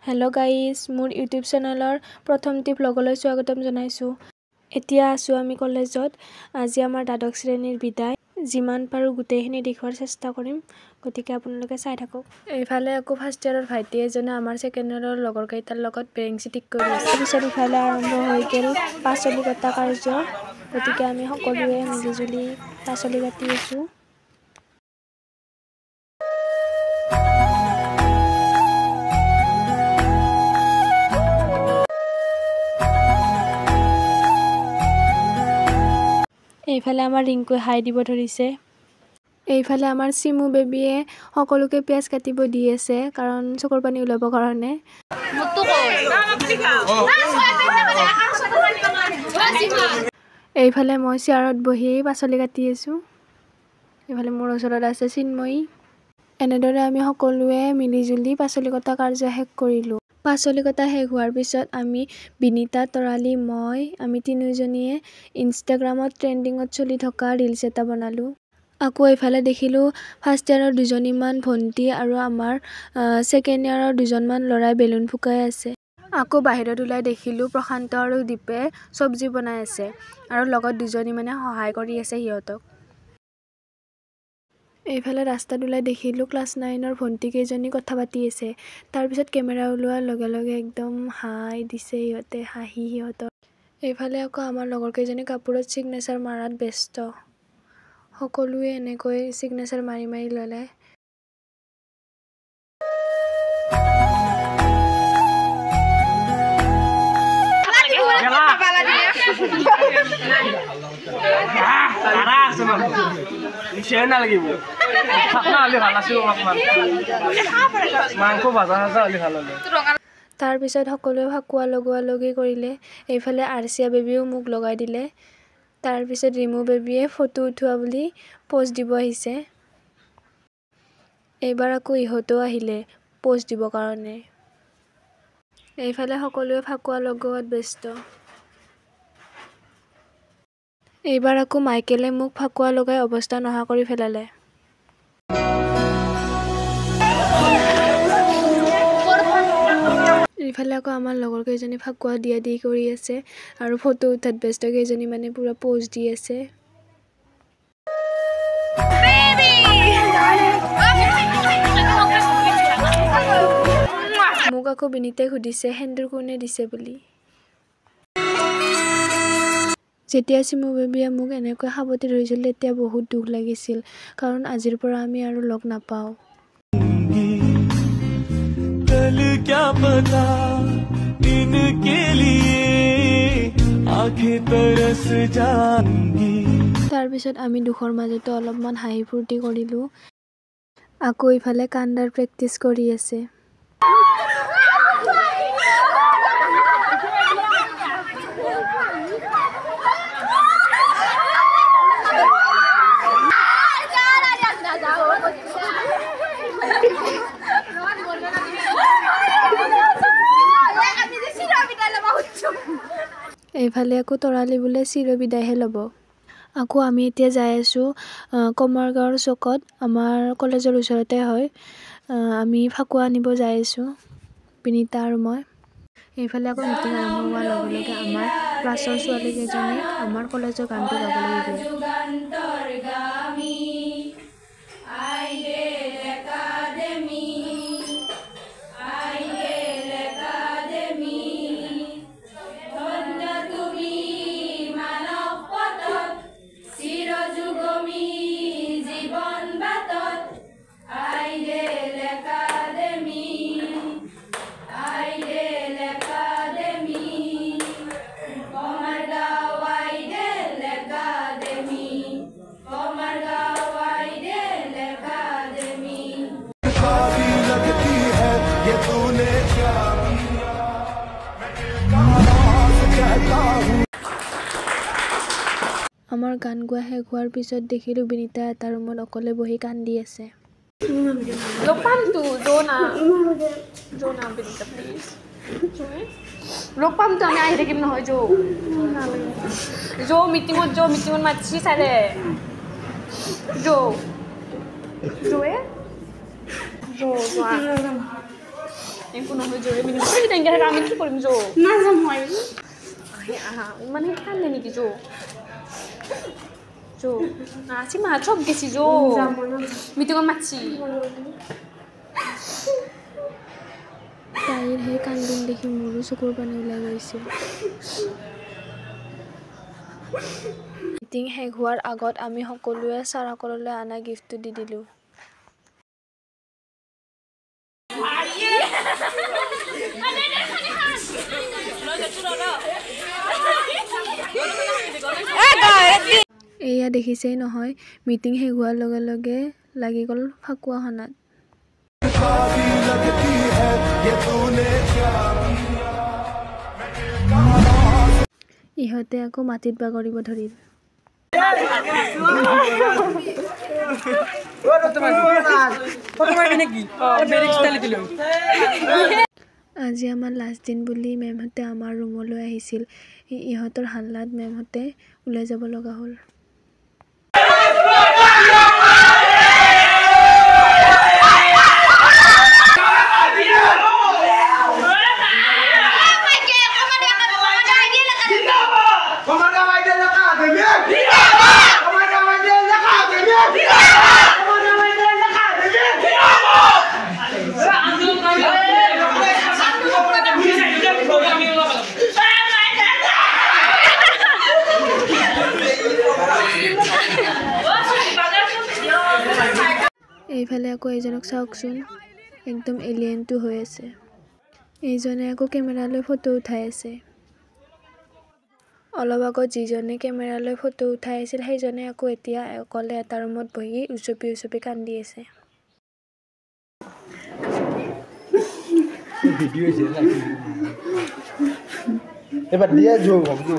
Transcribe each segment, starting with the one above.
Hello' guys, মোৰ YouTube চেনেলৰ প্ৰথমটি ভ্লগলৈ স্বাগতম জনাইছোঁ। এতিয়া আছোঁ আমি কলেজত। আজি আমাৰ দ্বাদশ শ্ৰেণীৰ বিদায়। যিমান পাৰোঁ গোটেইখিনি দেখুৱাৰ চেষ্টা কৰিম, গতিকে আপোনালোকে চাই থাকক। এইফালে আকৌ ফাৰ্ষ্ট ইয়াৰৰ ভাইটি এজনে আমাৰ ছেকেণ্ড ইয়াৰৰ লগৰ কেইটাৰ লগত বেৰেঞ্চি ঠিক কৰি আছে। তাৰপিছত ইফালে আৰম্ভ হৈ গ'ল পাচলি কটা কাৰ্য, গতিকে আমি সকলোৱে মিলিজুলি পাচলি কাটি আছোঁ। এইফালে আমাৰ ৰিংকুৱে হাই দিব ধৰিছে। এইফালে আমাৰ চিমু বেবীয়ে সকলোকে পিঁয়াজ কাটিব দি আছে, কাৰণ চকুৰ পানী ওলাবৰ কাৰণে। এইফালে মই চেয়াৰত বহি পাচলি কাটি আছোঁ। এইফালে মোৰ ওচৰত আছে চিন্ময়ী। এনেদৰে আমি সকলোৱে মিলিজুলি পাচলি কটা কাৰ্য শেষ কৰিলোঁ। পাচলি কটা শেষ হোৱাৰ পিছত আমি বিনীতা, তৰালী, আমি তিনিওজনীয়ে ইনষ্টাগ্ৰামত ট্ৰেণ্ডিঙত চলি থকা ৰিলছ এটা বনালোঁ। আকৌ এইফালে দেখিলোঁ ফাৰ্ষ্ট ইয়াৰৰ দুজনীমান ভণ্টি আৰু আমাৰ ছেকেণ্ড ইয়াৰৰ দুজনমান ল'ৰাই বেলুন ফুকাই আছে। আকৌ বাহিৰত ওলাই দেখিলোঁ প্ৰশান্ত আৰু দীপে চব্জি বনাই আছে আৰু লগত দুজনী মানে সহায় কৰি আছে সিহঁতক। এইফালে ৰাস্তাত ওলাই দেখিলোঁ ক্লাছ 9ৰ ভণ্টি কেইজনী কথা পাতি আছে। তাৰপিছত কেমেৰা ওলোৱাৰ লগে লগে একদম হাই দিছে সিহঁতে, হাঁহি সিহঁতৰ। এইফালে আকৌ আমাৰ লগৰ কেইজনী কাপোৰত ছিগনেচাৰ মাৰাত ব্যস্ত। সকলোৱে এনেকৈ ছিগনেচাৰ মাৰি মাৰি ল'লে। তাৰপিছত সকলোৱে ফাকুৱা লগোৱা লগি কৰিলে। এইফালে আৰচিয়া বেবীও মোক লগাই দিলে। তাৰপিছত ৰিমু বেবীয়ে ফটো উঠোৱা বুলি প'জ দিব আহিছে। এইবাৰ আকৌ ইহঁতেও আহিলে প'জ দিবৰ কাৰণে। এইফালে সকলোৱে ফাকুৱা লগোৱাত ব্যস্ত। এইবাৰ আকৌ মাইকেলে মোক ফাকুৱা লগাই অৱস্থা নোহোৱা কৰি পেলালে। এইফালে আকৌ আমাৰ লগৰ কেইজনী ফাকুৱা দিয়া দি কৰি আছে আৰু ফটো উঠাত ব্যস্ত কেইজনী মানে পুৰা প'জ দি আছে। মোক আকৌ বিনীতাই সুধিছে সেন্দুৰ কোনে দিছে বুলি। যেতিয়া চিমু বেবীয়ে মোক এনেকৈ সাৱটি ধৰিছিল তেতিয়া বহুত দুখ লাগিছিল, কাৰণ আজিৰ পৰা আমি আৰু লগ নাপাওঁ। তাৰপিছত আমি দুখৰ মাজতে অলপমান হাঁহি ফূৰ্তি কৰিলোঁ। আকৌ ইফালে কান্দাৰ প্ৰেক্টিচ কৰি আছে। এইফালে আকৌ তৰালী বোলে চিৰবিদায়হে ল'ব। আকৌ আমি এতিয়া যাই আছোঁ কমাৰগাঁৱৰ চকত, আমাৰ কলেজৰ ওচৰতে হয়। আমি ফাকুৱা আনিব যাই আছোঁ, বিনীতা আৰু মই। এইফালে আকৌ মিটিং আৰম্ভ হোৱাৰ লগে লগে আমাৰ ক্লাছৰ ছোৱালীকেইজনীক আমাৰ কলেজৰ গানটো গাবলৈ দিয়ে। আমাৰ গান গোৱা শেষ হোৱাৰ পিছত দেখিলোঁ বিনীতা এটা ৰুমত অকলে বহি কান্দি আছে। আমি আহি থাকিম নহয় মিটিঙত মাতছি চাৰে একো নহয় জোৰে মিলি তেনেকৈ থাকে আমি কি কৰিম জো নাযাম মই আহা মানে কান্দে নেকি জো জো নাচি মা চব গেছি জো মিটিঙত মাতছি তাইৰ সেই কান্দোন দেখি মোৰো চকুৰ পানী ওলাই গৈছিল। মিটিং শেষ হোৱাৰ আগত আমি সকলোৱে ছাৰসকললৈ অনা গিফ্টটো দি দিলোঁ। এয়া দেখিছেই নহয়, মিটিং শেষ হোৱাৰ লগে লগে লাগি গ'ল ফাকুৱাখনাত। ইহঁতে আকৌ মাটিত বাগৰিব ধৰিল। আজি আমাৰ লাষ্ট দিন বুলি মেমহঁতে আমাৰ ৰুমলৈ আহিছিল। ইহঁতৰ হাল্লাত মেমহঁতে ওলাই যাব লগা হ'ল। এইফালে আকৌ এইজনক চাওকচোন, একদম এলিয়েনটো হৈ আছে। এইজনে আকৌ কেমেৰালৈ ফটো উঠাই আছে। অলপ আগত যিজনে কেমেৰালৈ ফটো উঠাই আছিল সেইজনে আকৌ এতিয়া অকলে এটা ৰুমত বহি উচপি উচপি কান্দি আছে। এবার দিয়ে যোগ ভাবছো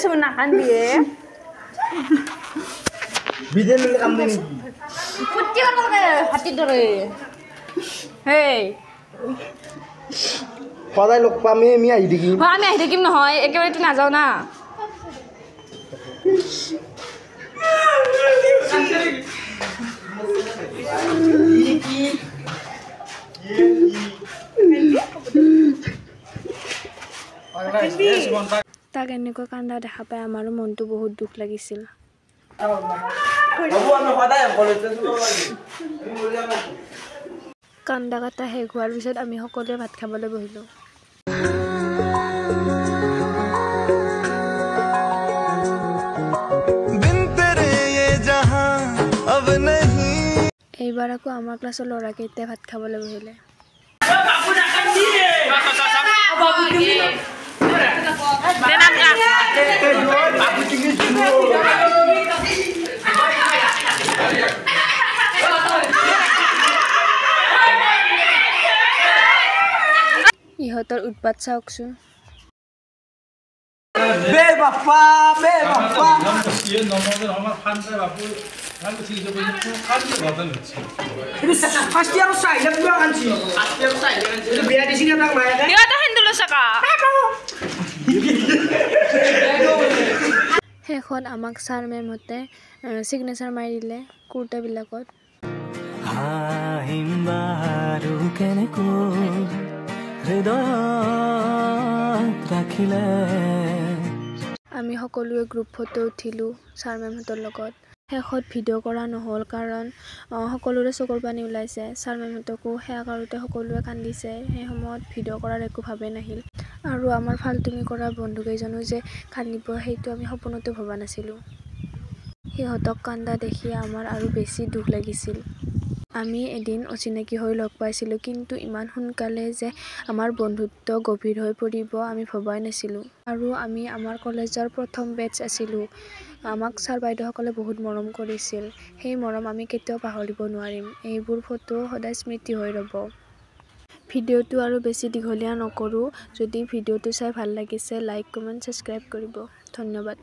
সব নাকান্দিয়ে বিদেন কাম দেন ফুটি হাতি ধরে হেই সদায় লগ পাম আমি আহি থাকিম আমি আহি থাকিম নহয় একেবাৰে নাযাওঁ না তাক এনেকুৱা কান্দা দেখা পাই আমাৰো মনটো বহুত দুখ লাগিছিল। কান্দা কাটা শেষ হোৱাৰ পিছত আমি সকলোৱে ভাত খাবলৈ বহিলোঁ। এইবাৰ আকৌ আমাৰ ক্লাছৰ ল'ৰাকেইটাই ভাত খাবলৈ বহিলে। ইহঁতৰ উৎপাত চাওকচোন। বে বাপ্পা ये नॉर्मल हमार खान से बापू खान चीज जो तो खान के बदल होची ফার্স্ট ইয়ার সাইলেন্ট ব্লক আনছি ফার্স্ট ইয়ার সাইলেন্ট এটা বিয়া দিছি না তাক মায়া ইয়া তো হিন্দুলো সকা শেষত আমাক ছাৰ মেমহঁতে চিগনেচাৰ মাৰি দিলে কুৰ্তাবিলাকত। আমি সকলোৱে গ্ৰুপ ফটো উঠিলোঁ ছাৰ মেমহঁতৰ লগত। শেষত ভিডিঅ' কৰা নহ'ল কাৰণ সকলোৰে চকুৰ পানী ওলাইছে। ছাৰ মেমহঁতকো সেয়া কৰোঁতে সকলোৱে কান্দিছে। সেই সময়ত ভিডিঅ' কৰাৰ একো ভাৱেই নাহিল। আৰু আমাৰ ফাল্টুমি কৰা বন্ধুকেইজনো যে কান্দিব সেইটো আমি সপোনতো ভবা নাছিলোঁ। সিহঁতক কান্দা দেখি আমাৰ আৰু বেছি দুখ লাগিছিল। আমি এদিন অচিনাকি হৈ লগ পাইছিলোঁ, কিন্তু ইমান সোনকালে যে আমাৰ বন্ধুত্ব গভীৰ হৈ পৰিব আমি ভবাই নাছিলোঁ। আৰু আমি আমাৰ কলেজৰ প্ৰথম বেটছ আছিলোঁ। আমাক ছাৰ বাইদেউসকলে বহুত মৰম কৰিছিল। সেই মৰম আমি কেতিয়াও পাহৰিব নোৱাৰিম। এইবোৰ ফটো সদায় স্মৃতি হৈ ৰ'ব। ভিডিঅ'টো আৰু বেছি দীঘলীয়া নকৰোঁ। যদি ভিডিঅ'টো চাই ভাল লাগিছে লাইক কমেণ্ট ছাবস্ক্ৰাইব কৰিব। ধন্যবাদ।